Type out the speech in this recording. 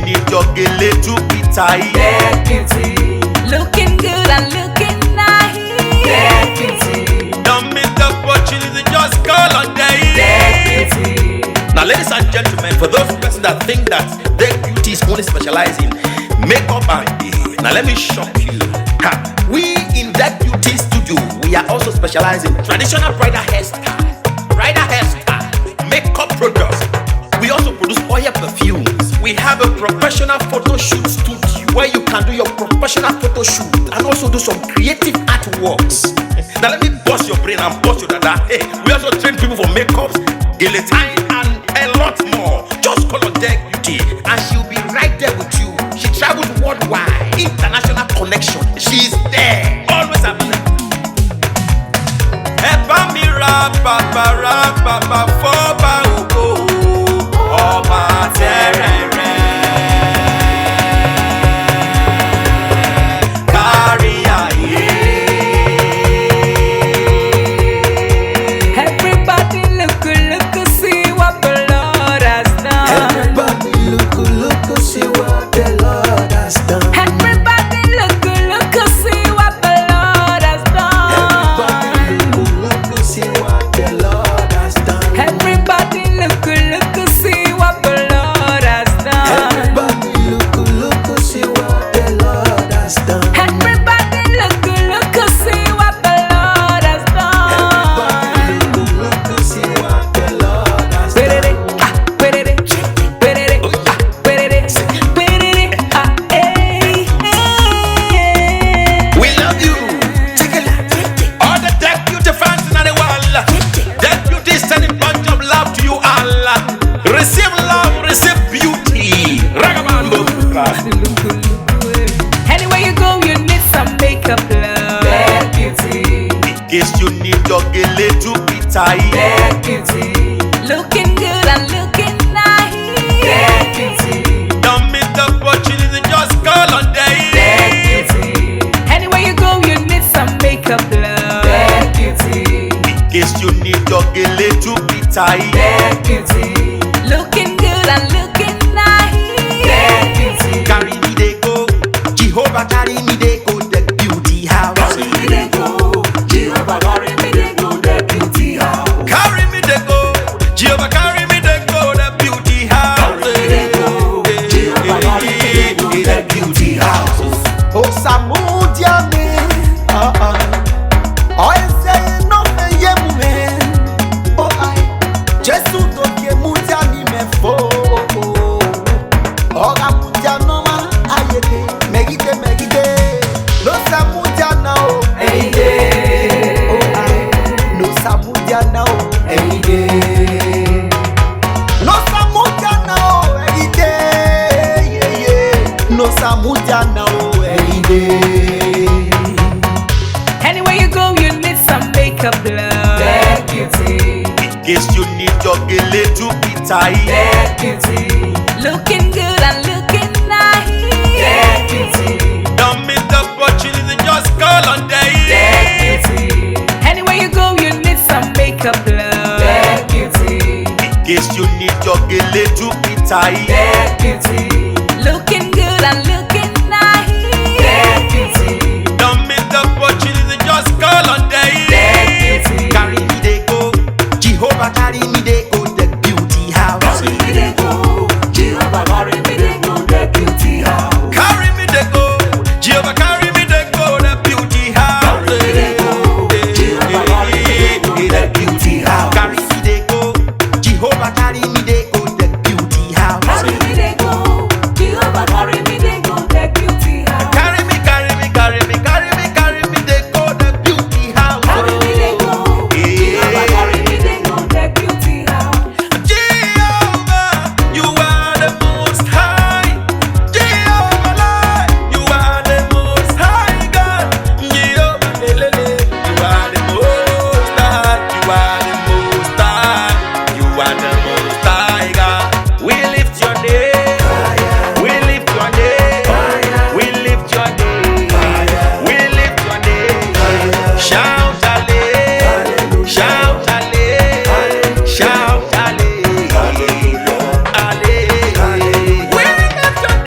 need your Gele to be tight. Deputy, looking good and looking nice. Deputy, Don't miss the opportunity, just call on day. deputy, Now, ladies and gentlemen, for those persons that think that their beauty is only specialized in makeup and hair, now let me shock you. We in that beauty studio, we are also specialized in traditional bridal hairstyle, makeup products. We also produce oil perfumes. We have a professional photo shoot studio where you can do your professional photo shoot and also do some creative artworks. Now let me bust your brain and bust your dada. Hey, we also train people for makeups, guillotine, and a lot more. Just call on Deck Beauty and she'll be right there with you. She travels worldwide, international connection. She's there, always available. Eba mi ra baba foba oko ọba terere kárí ayé. everybody look, see what the Lord has done. Everybody look, see what the Lord has done. Everybody look, see what the Lord has done. Everybody look, see what the Lord has done. Everybody look, see what the Lord has done. Everybody look, see what the Lord has done. Everybody look, see what the Lord has done. Everybody look, see what the Lord has done. We love you. All the Deck Beauty fans in the world. Deck Beauty is sending bunch of love to you all. Receive love, receive beauty. Ragabambo. Anywhere you go, you need some makeup, love. Deputy, In case you need your Gele to be tight. deputy, looking good and looking nice. Deputy, Don't miss the opportunity, just call on day. deputy, anywhere you go, you need some makeup, love. Deputy, In case you need your Gele to be tight. deputy, looking good and looking nice. Deputy, Carry me they go, Jehovah carry me they go, Deck Beauty house. Carry me they go, Jehovah carry me they go, the beauty house. Carry me they go, Jehovah carry me they go, the beauty house. Carry me they go, Jehovah carry me they go, the beauty house. Oh, Samudia me, oh, say no me ye muhe. Oh, I Jesu do ke mudia ni me fo. Oh, ga mudia no ma ayete, megide. No Samudia now, hey day, oh, I no Samudia now, hey day. no Samudia now, every day, yeah. No Samudia now, every day. Anywhere you go, you need some makeup, love. Deputy, In case you need your Gele to be tight. deputy, looking good and looking nice. Deputy, Don't miss the opportunity, just call on day. deputy, anywhere you go, you need some makeup, love. Deputy, In case you need your Gele to be tight. deputy,